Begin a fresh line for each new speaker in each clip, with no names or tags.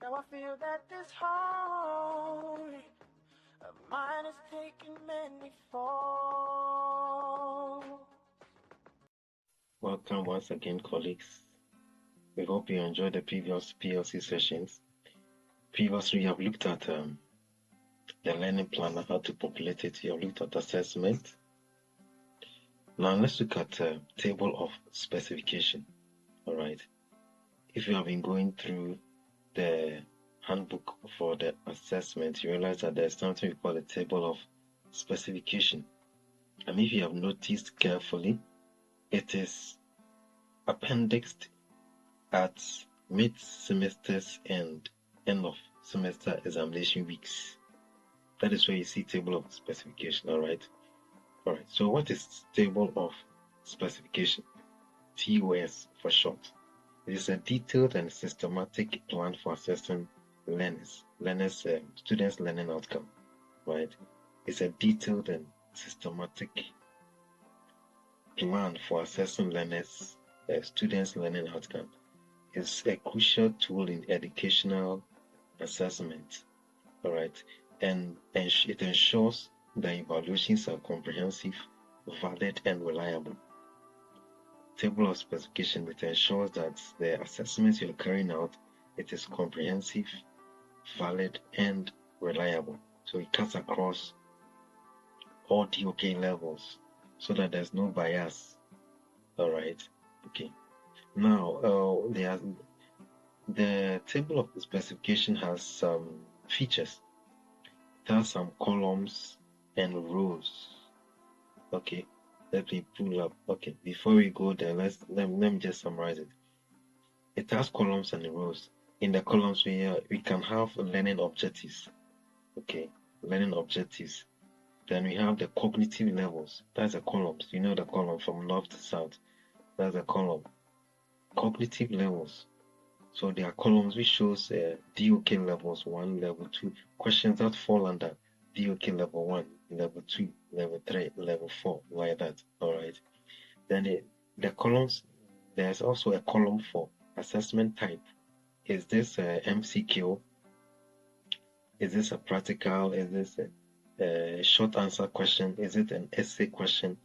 Now I feel that this heart of mine is taking many falls.
Welcome once again, colleagues. We hope you enjoyed the previous PLC sessions. Previously, we have looked at the learning planner, how to populate it. We have looked at assessment. Now let's look at table of specification. All right. If you have been going through the handbook for the assessment, you realize that there's something we call a table of specification. And if you have noticed carefully, it is appendixed at mid-semesters and end of semester examination weeks. That is where you see table of specification. All right. So what is table of specification? TOS for short. It is a detailed and systematic plan for assessing students' learning outcome. Right. It's a detailed and systematic plan for assessing students' learning outcome. It's a crucial tool in educational assessment. All right. And it ensures the evaluations are comprehensive, valid, and reliable. Table of specification, it ensures that the assessments you're carrying out, it is comprehensive, valid, and reliable. So it cuts across all DOK levels so that there's no bias. All right. Okay. Now, the table of specification has some features. It has some columns and rows. Okay, let me pull up. Okay, before we go there, let me just summarize it. It has columns and rows. In the columns, we can have learning objectives. Okay, learning objectives. Then we have the cognitive levels. That's the columns. You know the column from north to south. That's the column. Cognitive levels. So there are columns which shows DOK levels 1, level 2, questions that fall under DOK level 1, level 2, level 3, level 4, like that. All right. Then the columns, there's also a column for assessment type. Is this a MCQ? Is this a practical? Is this a short answer question? Is it an essay question?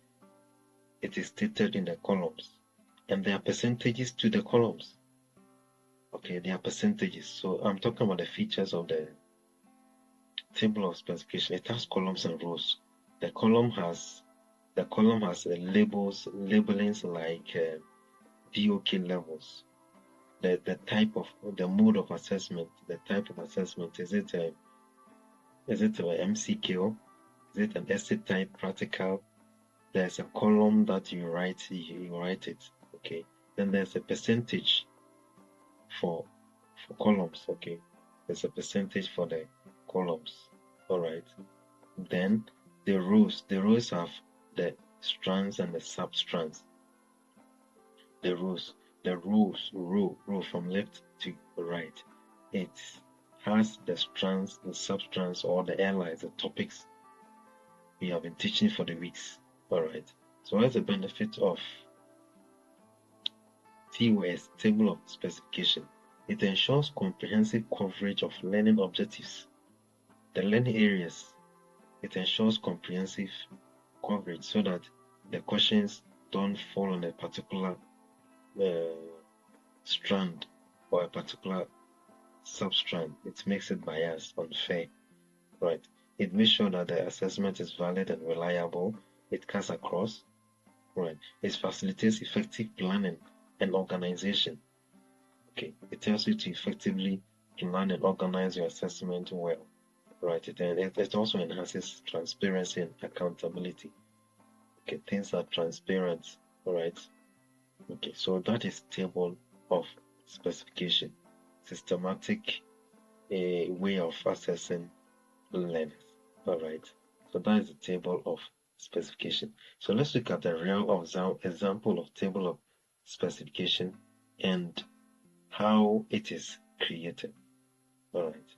It is stated in the columns. And there are percentages to the columns. Okay, there are percentages. So I'm talking about the features of the table of specification. It has columns and rows. The column has labelings like DOK levels. The type of the mode of assessment. The type of assessment, is it a MCQ? Is it an essay type, practical? There's a column that you write it. Okay. Then there's a percentage for columns. Okay, there's a percentage for the columns. All right. Then the rows have the strands and the substrands. The rows row from left to right. It has the strands, the substrands, or the airlines, the topics we have been teaching for the weeks. All right. So what's the benefit of TOS, table of specification? It ensures comprehensive coverage of learning objectives, the learning areas. It ensures comprehensive coverage so that the questions don't fall on a particular strand or a particular substrand. It makes it biased, unfair. Right. It makes sure that the assessment is valid and reliable. It cuts across. Right. It facilitates effective planning and organization. Okay, it tells you to effectively plan and organize your assessment well, right? It also enhances transparency and accountability. Okay, things are transparent, all right? Okay, so that is table of specification, systematic way of assessing learners, all right? So that is the table of specification. So let's look at the real example of table of specification and how it is created. All right.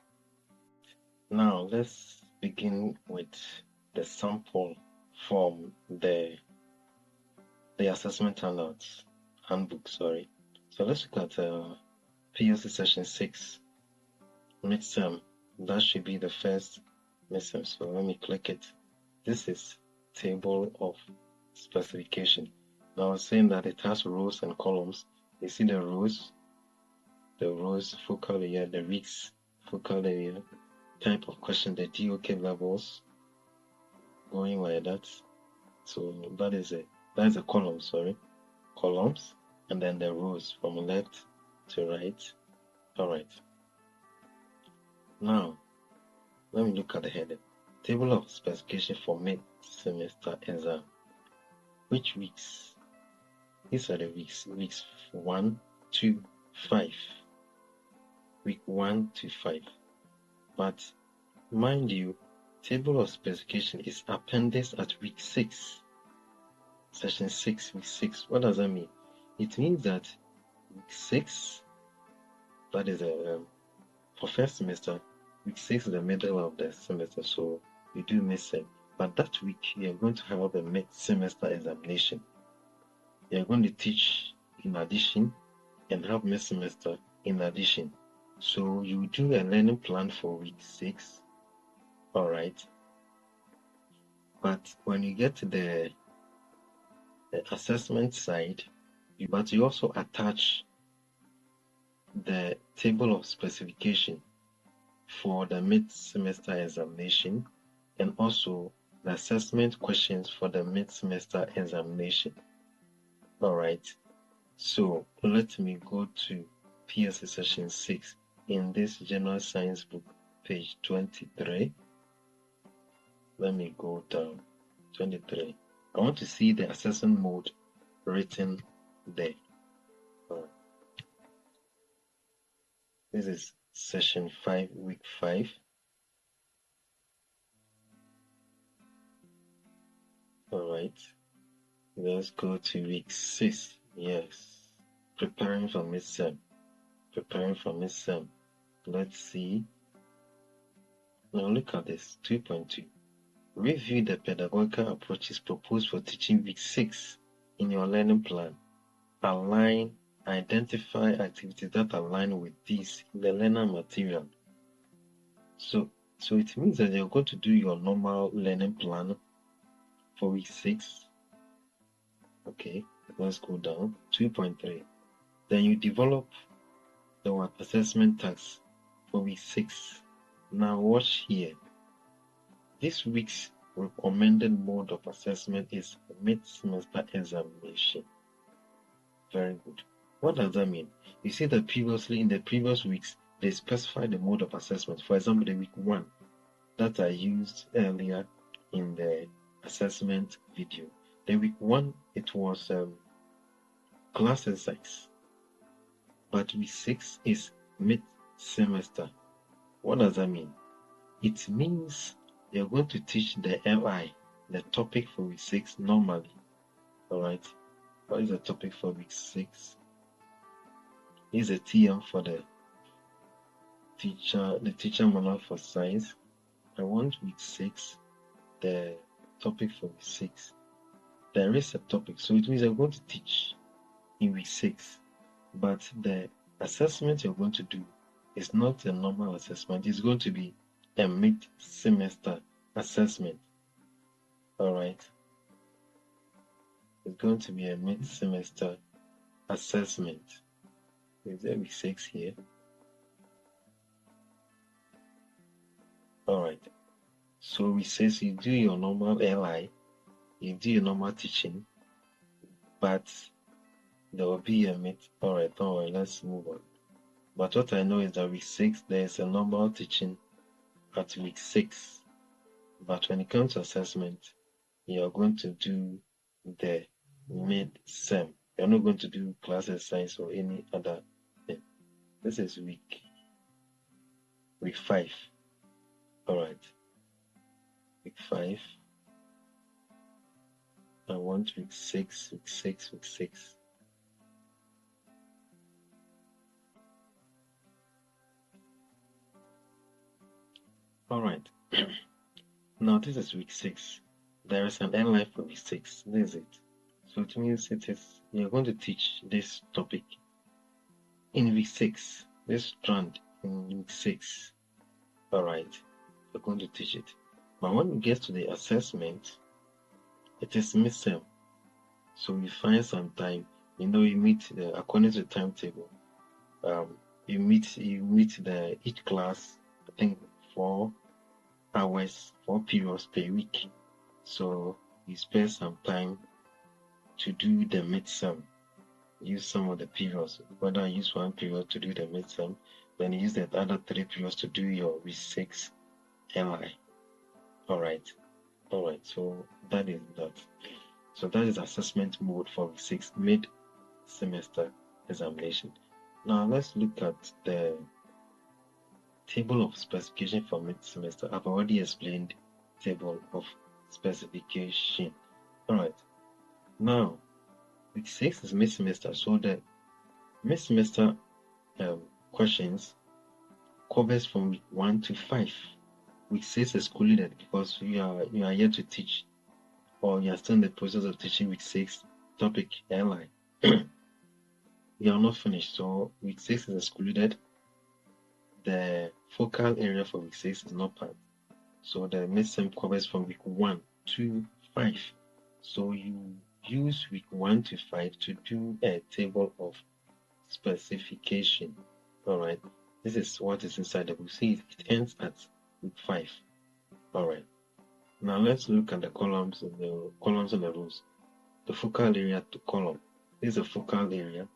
Now let's begin with the sample from the assessment handbook. Sorry. So let's look at PLC session 6. midsem. That should be the first midsem. So let me click it. This is table of specification. Now I was saying that it has rows and columns. You see the rows, focal area, the weeks, focal area, type of question, the DOK levels, going like that. So that is a column, columns, and then the rows from left to right. All right. Now, let me look at the heading. Table of specification for mid-semester exam. Which weeks? These are the weeks. Weeks 1, 2, 5. Week 1 to 5. But mind you, table of specification is appendix at week 6. Session 6, week 6. What does that mean? It means that week 6, that is for first semester, week 6 is the middle of the semester, so you do midsem. But that week, you are going to have a mid-semester examination. You are going to teach in addition and have mid-semester in addition. So you do a learning plan for week 6, all right? But when you get to the assessment side, you also attach the table of specification for the mid-semester examination and also the assessment questions for the mid-semester examination. All right. So let me go to PSC session 6 in this general science book, page 23. Let me go down. 23. I want to see the assessment mode written there. This is session 5, week 5. All right. Let's go to week 6. Yes. Preparing for midsem. Let's see. Now look at this. 2.2. Review the pedagogical approaches proposed for teaching week 6 in your learning plan. Identify activities that align with these in the learner material. So it means that you're going to do your normal learning plan for week 6. Okay, let's go down. 2.3. Then you develop the assessment tasks for week 6. Now watch here. This week's recommended mode of assessment is mid-semester examination. Very good. What does that mean? You see that in the previous weeks, they specified the mode of assessment. For example, the week 1 that I used earlier in the assessment video. The week 1, it was class exercise. But week 6 is mid-semester. What does that mean? It means you're going to teach the LI, the topic for week 6 normally. All right. What is the topic for week 6? Is a TM for the teacher manual for science. I want week 6, the topic for week 6. There is a topic, so it means you're going to teach in week 6, but the assessment you're going to do is not a normal assessment. It's going to be a mid-semester assessment. All right. It's going to be a mid-semester assessment. Is there week 6 here? All right. So we say you do your normal LI, you do your normal teaching, but there will be a mid. All right, don't worry, let's move on. But what I know is that week 6, there is a normal teaching at week 6. But when it comes to assessment, you are going to do the mid-sem. You're not going to do class exercise or any other thing. This is week 5. All right. Week 5. I want week 6. All right. Now this is week 6. There is an LI for week 6. This is it. So it means you're going to teach this topic in week 6. This strand in week 6. Alright, we're going to teach it. But when we get to the assessment, it is midterm. So we find some time, you meet according to the timetable. You meet each class, I think 4 hours, 4 periods per week. So you spend some time to do the midterm. Use some of the periods. Whether use one period to do the midterm, then use the other 3 periods to do your week 6 LI. Alright. So that is that. So that is assessment mode for week 6 mid-semester examination. Now let's look at the table of specification for mid-semester. I've already explained table of specification. Alright. Now week 6 is mid-semester, so the mid-semester questions covers from week 1 to 5. Week 6 is excluded because you are yet to teach, or you are still in the process of teaching week 6 topic LI. You are not finished, so week 6 is excluded. The focal area for week 6 is not part. So the midterm covers from week 1 to 5. So you use week 1 to 5 to do a table of specification. Alright, this is what is inside the book. See, it ends at week 5. Alright, now let's look at the columns and the rows. The focal area to column. This is a focal area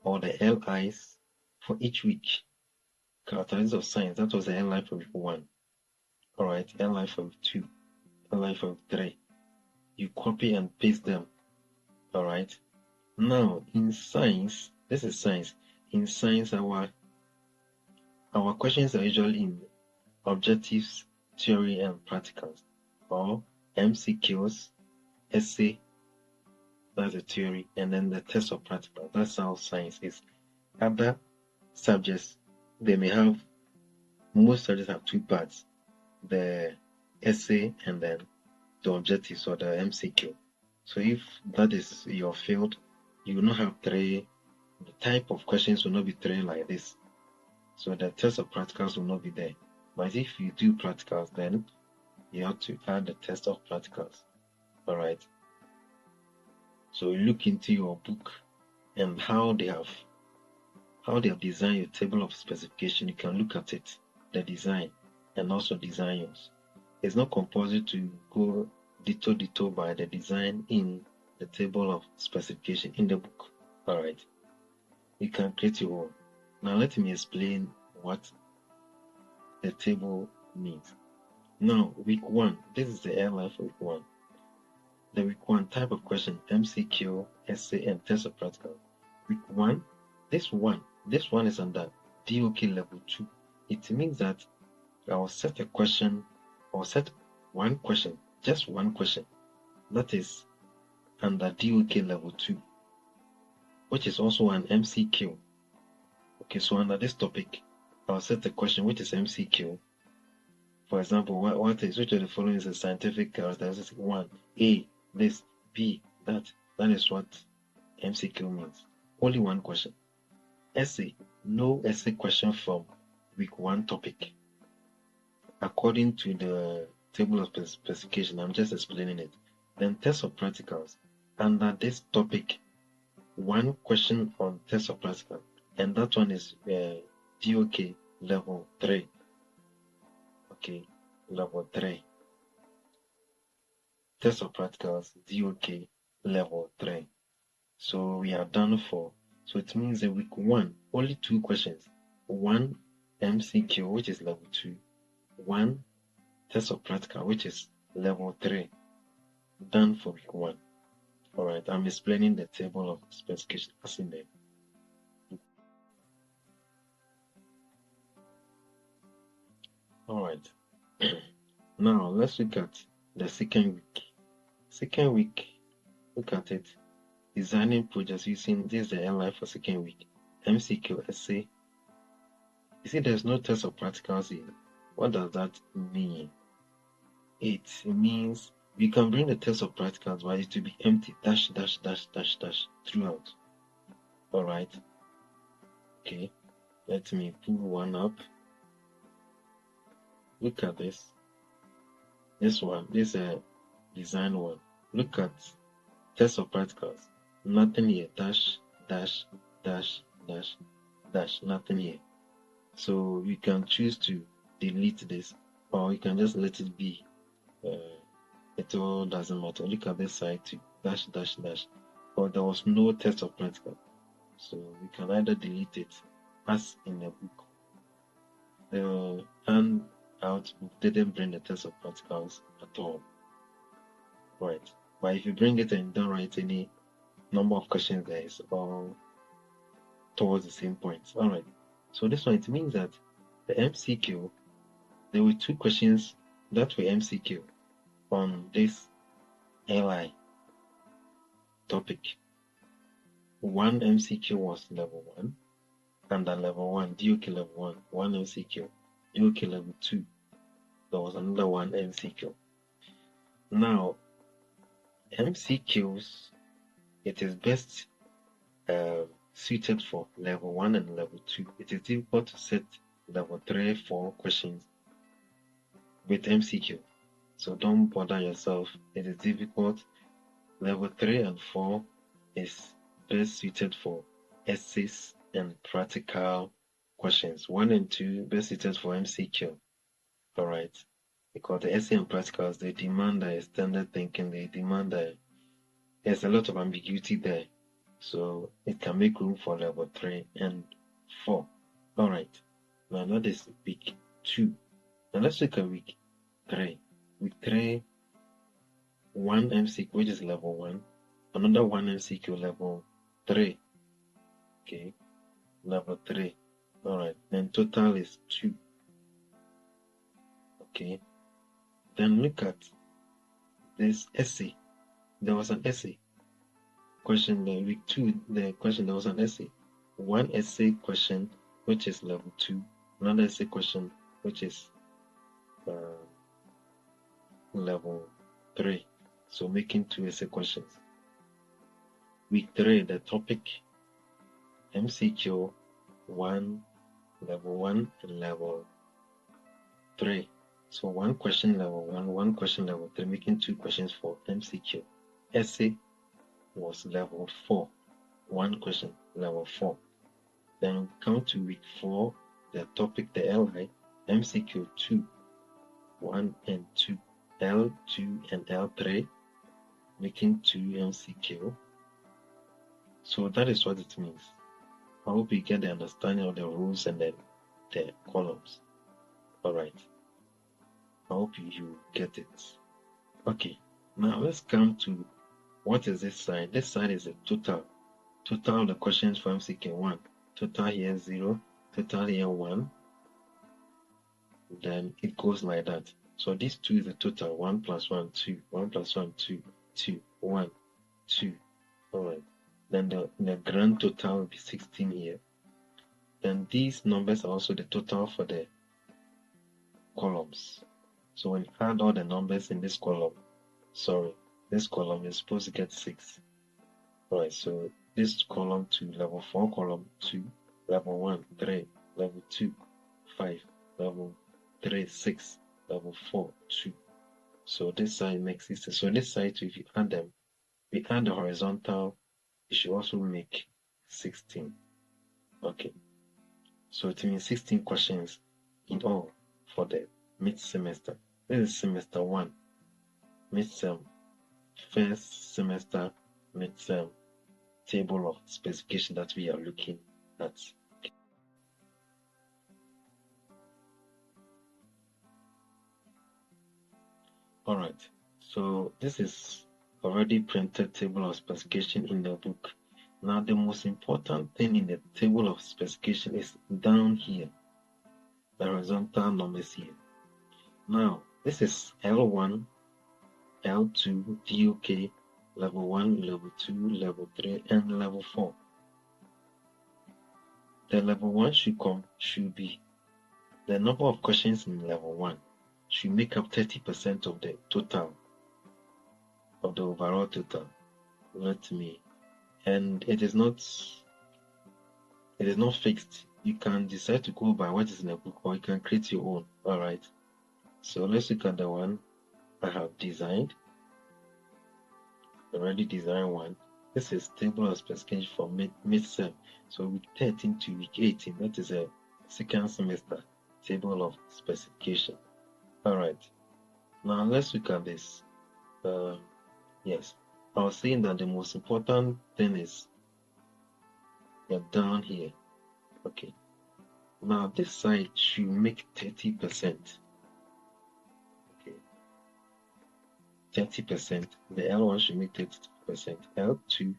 or the LIs for each week. Characteristics of science, that was the LI for week 1. Alright, LI for week 2, LI for week 3. You copy and paste them. Alright. Now in science, this is science. In science, our questions are usually in objectives, theory, and practicals, or MCQs, essay, that's the theory, and then the test of practical. That's how science is. Other subjects, most subjects have 2 parts, the essay and then the objectives or the MCQ. So if that is your field, you will not have 3, the type of questions will not be 3 like this. So the test of practicals will not be there. But if you do practicals, then you have to add the test of practicals. Alright. So you look into your book and how they have designed your table of specification. You can look at it, the design, and also design yours. It's not compulsory to go detail by the design in the table of specification in the book. Alright. You can create your own. Now let me explain what the table means. Now, week 1, this is the LI for week 1. The week 1 type of question, MCQ, essay, and test of practical. Week 1, this one is under DOK level 2. It means that I will set a question, or set one question, just one question, that is under DOK level 2, which is also an MCQ. Okay, so under this topic, I'll set a question which is MCQ. For example, which of the following is a scientific characteristic? 1, A, this, B, that. That is what MCQ means. Only one question. Essay, no essay question from week 1 topic. According to the table of specification, I'm just explaining it. Then test of practicals. Under this topic, 1 question on test of practical, and that one is DOK level 3. Okay, level 3. Test of practicals, DOK level 3. So we are done for. So it means that week 1, only 2 questions. 1 MCQ, which is level 2. 1 test of practical, which is level 3. Done for week 1. Alright, I'm explaining the table of specification as in there. Alright. Now let's look at the second week. Second week, look at it. Designing projects using this is the LI for second week. MCQ, essay. You see, there's no test of practicals here. What does that mean? It means we can bring the test of practicals, but it will be empty, dash throughout. Alright. Okay. Let me pull one up. Look at this. This one, this design one. Look at test of practicals. Nothing here. Dash, dash, dash, dash, dash. Nothing here. So you can choose to delete this, or you can just let it be. It all doesn't matter. Look at this side too. Dash, dash, dash. But there was no test of practical. So we can either delete it as in the book. The handout book didn't bring the test of practicals at all. Right. But if you bring it and don't write any number of questions there, it's all towards the same point. All right. So this one, it means that the MCQ, there were 2 questions that were MCQ on this LI topic. One MCQ was level 1, and then level 1, DOK level 1 MCQ, DOK level 2, there was another one MCQ. Now, MCQs, it is best suited for level 1 and level 2. It is difficult to set level 3, 4 questions with MCQ. So don't bother yourself. It is difficult. Level 3 and 4 is best suited for essays and practical questions. 1 and 2 best suited for MCQ. All right. Because the essay and practicals, they demand extended thinking. They demand there's a lot of ambiguity there. So it can make room for level 3 and 4. All right. Now that is week 2. Now let's look at week 3. Week 3, 1 MCQ, which is level 1. Another 1 MCQ, level 3. Okay. Level 3. All right. Then total is 2. Okay. Then look at this essay. There was an essay question in week 2. The question, there was an essay. 1 essay question, which is level 2. Another essay question, which is level 3. So making 2 essay questions. Week 3, the topic MCQ 1, level 1, and level 3. So 1 question level 1, 1 question level 3, making 2 questions for MCQ. Essay was level 4, 1 question level 4. Then we come to week 4, the topic, the LI, MCQ 2, 1 and 2, L2 and L3, making 2 MCQ. So that is what it means. I hope you get the understanding of the rules and the columns. All right. I hope you get it. Okay. Now let's come to what is this side. This side is a total. Total of the questions for MCQ 1. Total here 0. Total here 1. Then it goes like that. So this 2 is the total. 1 plus 1, 2. 1 plus 1, 2. 2. 1. 2. All right. Then the grand total will be 16 here. Then these numbers are also the total for the columns. So when you add all the numbers in this column, this column is supposed to get 6. Alright, so this column 2, level 4, column 2, level 1, 3, level 2, 5, level 3, 6, level 4, 2. So this side makes 16. So this side, if you add them, we add the horizontal, it should also make 16. Okay. So it means 16 questions in all for the mid-semester. This is semester 1, mid-sem, first semester, mid-sem table of specification that we are looking at. All right. So this is already printed table of specification in the book. Now the most important thing in the table of specification is down here, the horizontal numbers here. Now this is L1, L2, DOK, level 1, level 2, level 3, and level 4. The level 1 should be the number of questions in level 1 should make up 30% of the total, of the overall total. And it is not fixed. You can decide to go by what is in the book, or you can create your own. All right. So let's look at the one I have designed. Already designed one. This is table of specification for mid-sem. So week 13 to week 18, that is a second semester table of specification. All right. Now let's look at this. Yes, I was saying that the most important thing is down here. Okay. Now this side should make 30%. Okay. 30%. The L1 should make 30%. L2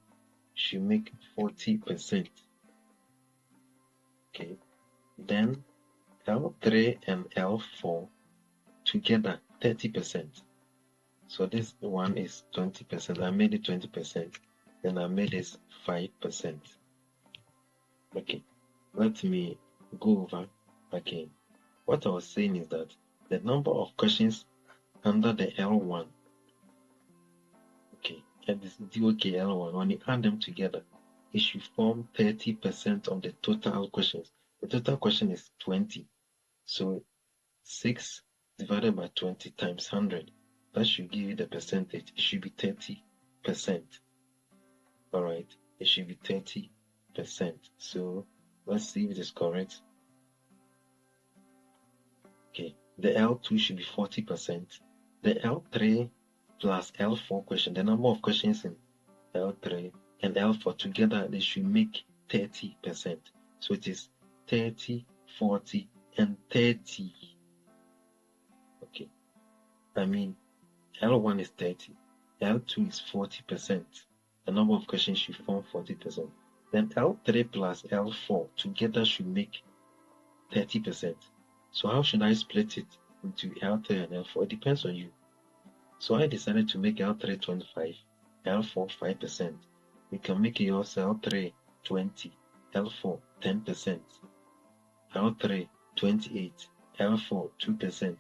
should make 40%. Okay. Then L3 and L4 together 30%. So this one is 20%. I made it 20%. Then I made this 5%. Okay. Let me go over again. What I was saying is that the number of questions under the L1, okay, and this DOK L1, when you add them together, it should form 30% of the total questions. The total question is 20. So 6 divided by 20 times 100. That should give you the percentage. It should be 30%. All right. It should be 30%. So let's see if it is correct. Okay. The L2 should be 40%. The L3 plus L4 question, the number of questions in L3 and L4 together, they should make 30%. So it is 30, 40, and 30. Okay. I mean, L1 is 30, L2 is 40%. The number of questions should form 40%. Then L3 plus L4 together should make 30%. So how should I split it into L3 and L4? It depends on you. So I decided to make L3 25, L4 5%. You can make yours L3 20, L4 10%, L3 28, L4 2%,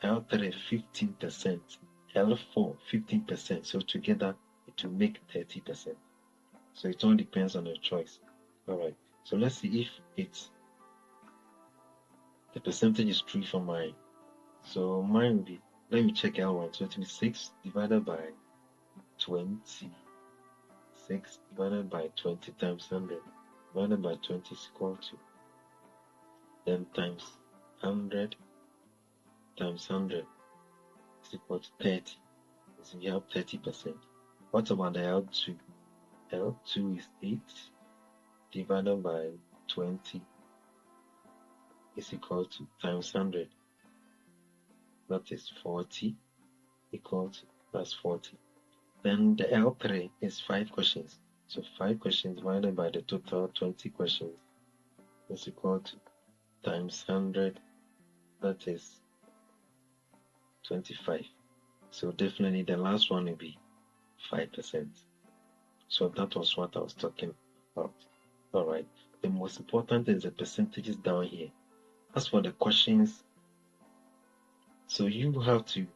L3 15%, L4 15%. So together it will make 30%. So it all depends on your choice. All right. So let's see if it's the percentage is true for mine. So mine will be, let me check L1. So it will be 6 divided by 20. 6 divided by 20 times 100 divided by 20 is equal to 10 times 100 times 100 is equal to 30. So you have 30%. What about the L2? L2 is 8 divided by 20 is equal to times 100. That is 40 equal to plus 40. Then the L3 is 5 questions. So 5 questions divided by the total 20 questions is equal to times 100. That is 25. So definitely the last one will be 5%. So that was what I was talking about. All right. The most important is the percentages down here. As for the questions, so you have to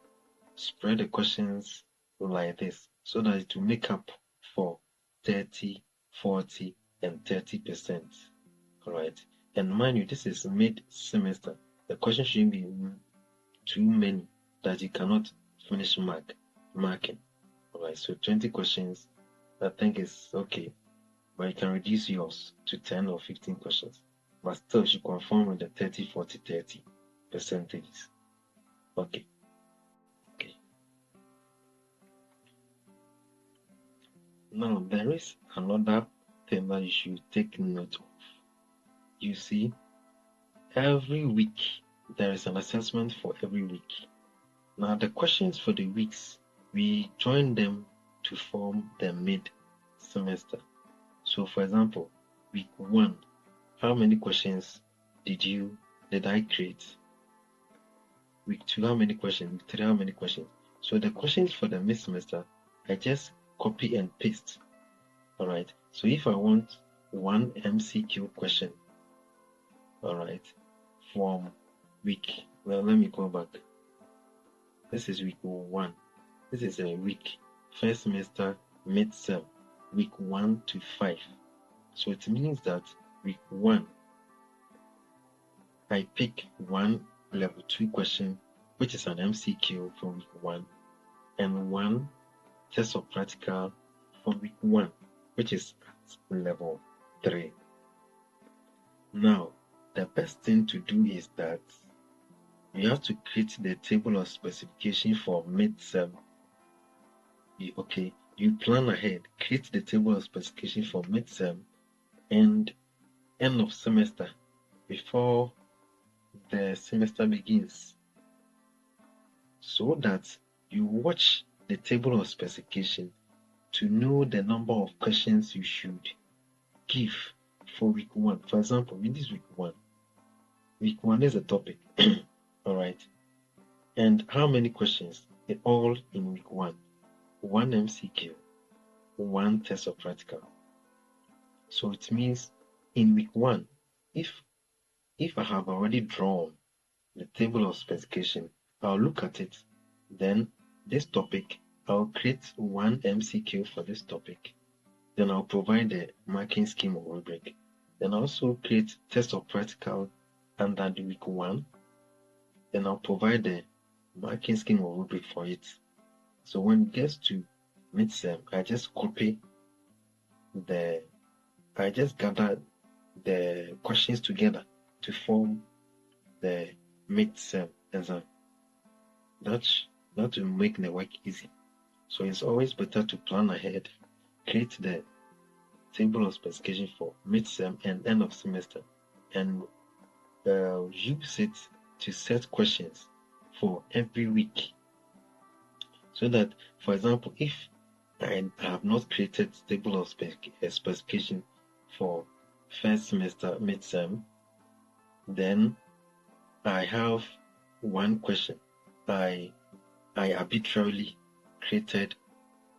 spread the questions like this so that it will make up for 30, 40, and 30%. All right. And mind you, this is mid-semester. The question shouldn't be too many that you cannot finish marking. All right. So 20 questions, I think is okay. But you can reduce yours to 10 or 15 questions. But still, you should conform with the 30, 40, 30 percentages. Okay. Now, there is another thing that you should take note of. You see, every week, there is an assessment for every week. Now, the questions for the weeks, we join them to form the mid-semester. So, for example, week 1, how many questions did I create? Week 2, how many questions? Week 3, how many questions? So the questions for the mid-semester, I just copy and paste. All right. So if I want one MCQ question, all right, from week, well, let me go back. This is week 1. This is a week, first semester, mid-sem, week 1 to 5. So it means that week 1, I pick one level 2 question, which is an MCQ for week 1, and 1 test of practical for week 1, which is at level 3. Now, the best thing to do is that you have to create the table of specification for mid-sem. You plan ahead, create the table of specification for mid-sem and end of semester before the semester begins, so that you watch the table of specification to know the number of questions you should give for week 1. For example, in this week 1, week 1 is a topic. All right. And how many questions? All in week 1. 1 MCQ, 1 test of practical. So it means in week 1, if I have already drawn the table of specification, I'll look at it. Then this topic, I'll create 1 MCQ for this topic. Then I'll provide the marking scheme or rubric. Then I'll also create test of practical under the week 1. Then I'll provide the marking scheme or rubric for it. So when it gets to mid-sem, I just gather the questions together to form the mid-sem exam. That will make the work easy. So it's always better to plan ahead, create the table of specification for mid-sem and end of semester, and use it to set questions for every week. So that, for example, if I have not created table of specification for first semester mid-sem, then I have 1 question. I arbitrarily created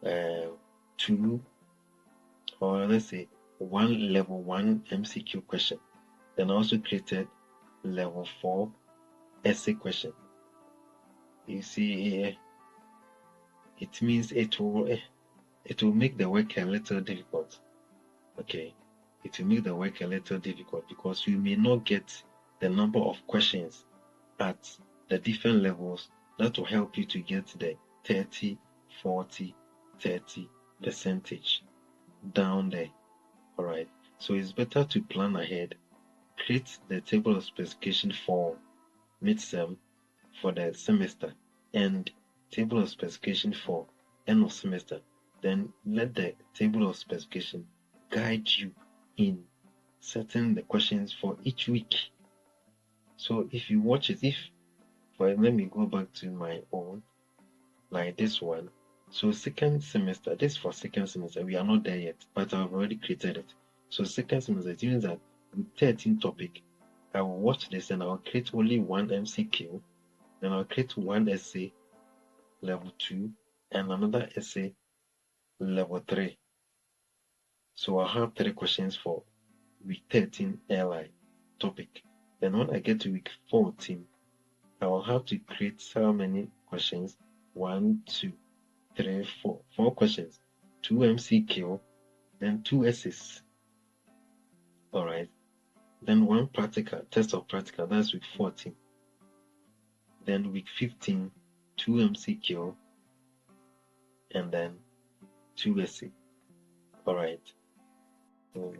2, or let's say 1 level 1 MCQ question. Then I also created level 4 essay question. You see, it means it will make the work a little difficult. Okay, it will make the work a little difficult because you may not get the number of questions at the different levels that will help you to get the 30, 40, 30 percentage down there. All right, so it's better to plan ahead, create the table of specification for mid-sem for the semester and table of specification for end of semester. Then let the table of specification guide you in setting the questions for each week. So if you watch it, let me go back to my own, like this one. So second semester, this for second semester, we are not there yet, but I've already created it. So second semester, it means that with 13 topic, I will watch this and I'll create only 1 MCQ, then I'll create 1 essay, level 2, and another essay, level 3. So I'll have 3 questions for week 13 LI topic. Then when I get to week 14, I will have to create how many questions? 1, 2, 3, 4. 4 questions. 2 MCQ, then 2 essays. All right. Then 1 practical, test of practical, that's week 14. Then week 15, 2 MCQ, and then 2 essay. All right. So,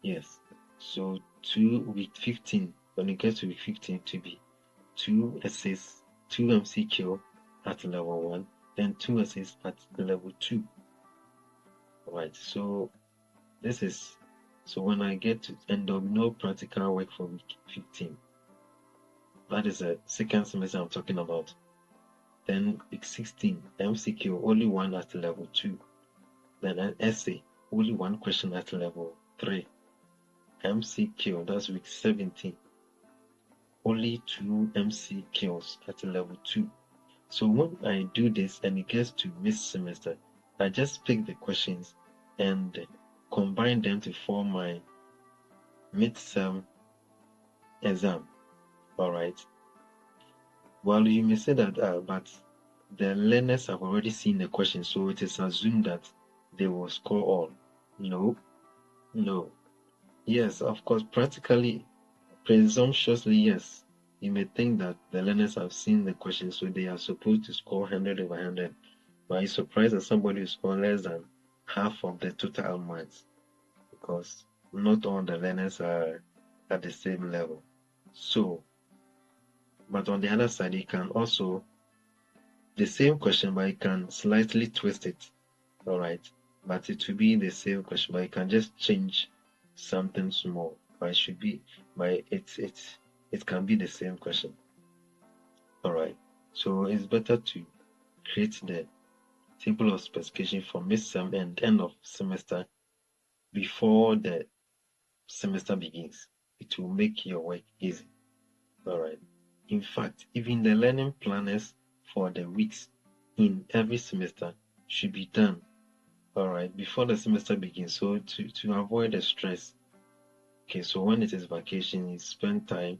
yes. So week 15, when you get to week 15, to be 2 essays, 2 MCQ at level 1, then 2 essays at level 2. All right. So when I get to, and there'll be no practical work for week 15. That is a second semester I'm talking about. Then week 16, MCQ, only 1 at level 2. Then an essay, only 1 question at level 3. MCQ, that's week 17. Only 2 MCQs at level 2. So when I do this and it gets to mid-semester, I just pick the questions and combine them to form my mid-sem exam. All right. Well, you may say that, but the learners have already seen the question, so it is assumed that they will score all. No. Yes, of course, practically, presumptuously, yes. You may think that the learners have seen the question, so they are supposed to score 100 over 100. But you're surprised that somebody will score less than half of the total marks because not all the learners are at the same level. So, but on the other side, you can also, the same question, but you can slightly twist it, all right? But it will be the same question, but you can just change something small. But it should be, but it can be the same question, all right? So it's better to create the table of specification for mid-sem and end of semester before the semester begins. It will make your work easy. All right. In fact, even the learning planners for the weeks in every semester should be done, all right, before the semester begins. So to avoid the stress. Okay, so when it is vacation, you spend time,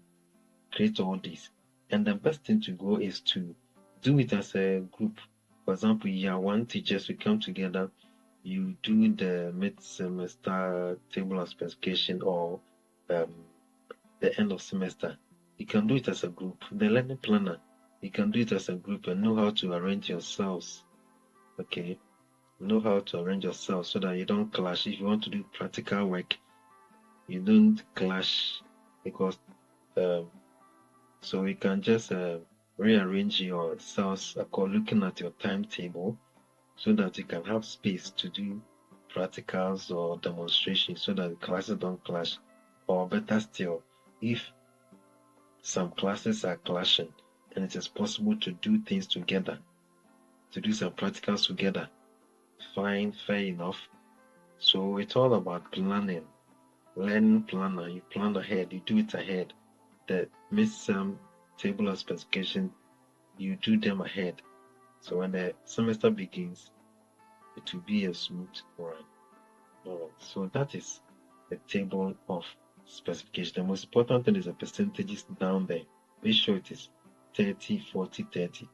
create all this. And the best thing to go is to do it as a group. For example, year one teachers will come together, you do the mid-semester table of specification or the end of semester. You can do it as a group. The learning planner, you can do it as a group and know how to arrange yourselves. Okay, know how to arrange yourselves so that you don't clash. If you want to do practical work, you don't clash because so you can just rearrange yourselves according looking at your timetable so that you can have space to do practicals or demonstrations so that the classes don't clash. Or better still, if some classes are clashing and it is possible to do things together, to do some practicals together, fine, fair enough. So it's all about planning. Learning planner, you plan ahead, you do it ahead. The mid-sem table of specification, you do them ahead. So when the semester begins, it will be a smooth run. Alright, so that is the table of specification. The most important thing is the percentages down there. Make sure it is 30, 40, 30.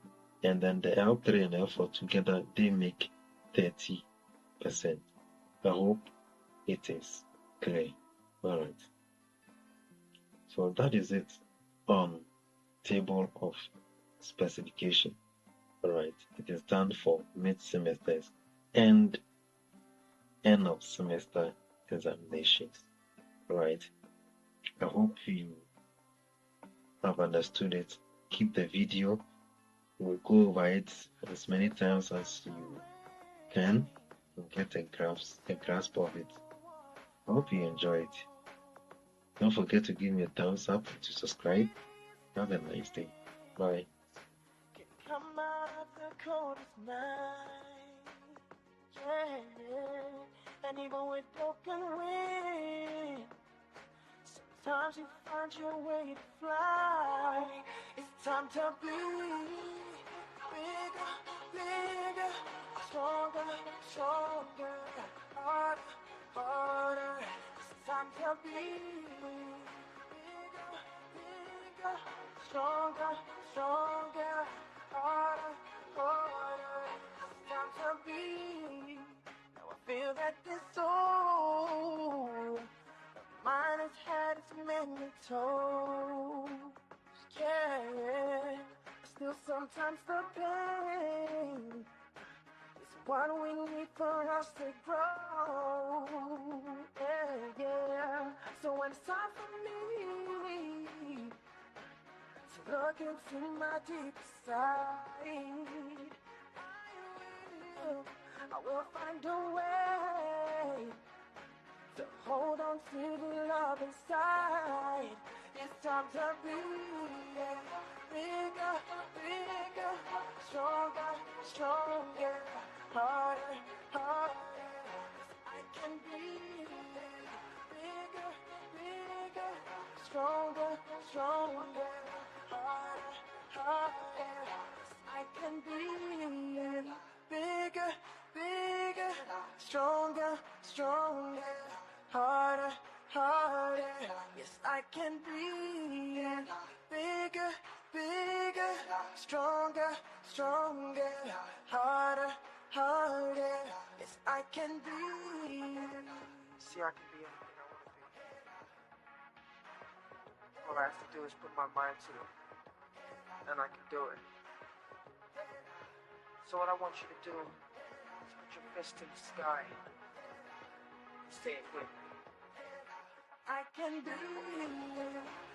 And then the L3 and L4 together, they make 30%. I hope it is clear. Alright. So that is it on table of specification. Alright. It is done for mid-semesters and end of semester examinations. Alright. I hope you have understood it. Keep the video. We'll go over it as many times as you can and get a grasp of it. I hope you enjoy it. Don't forget to give me a thumbs up to subscribe. Have a nice day. Bye.
Can come out the coldest night, yeah. And even with broken wings, sometimes you find your way to fly. It's time to be bigger, bigger, stronger, stronger, harder, harder. It's time to be bigger, bigger, stronger, stronger, harder, harder. It's time to be. Now I feel that this soul mine has had its many toes, yeah. Still sometimes the pain is what we need for us to grow, yeah, yeah. So when it's time for me to look into my deepest side, I will find a way to hold on to the love inside. It's time to be bigger, bigger, stronger, stronger, harder, harder. I can be bigger, bigger, stronger, stronger, harder, harder. I can be bigger, bigger, stronger, stronger, harder, harder. Yes, I can be bigger, bigger, stronger, stronger, harder, harder. Yes, I can be. See, I can be anything I want to be. All I have to do is put my mind to it, and I can do it. So what I want you to do is put your fist in the sky. Say it with me. I can do it.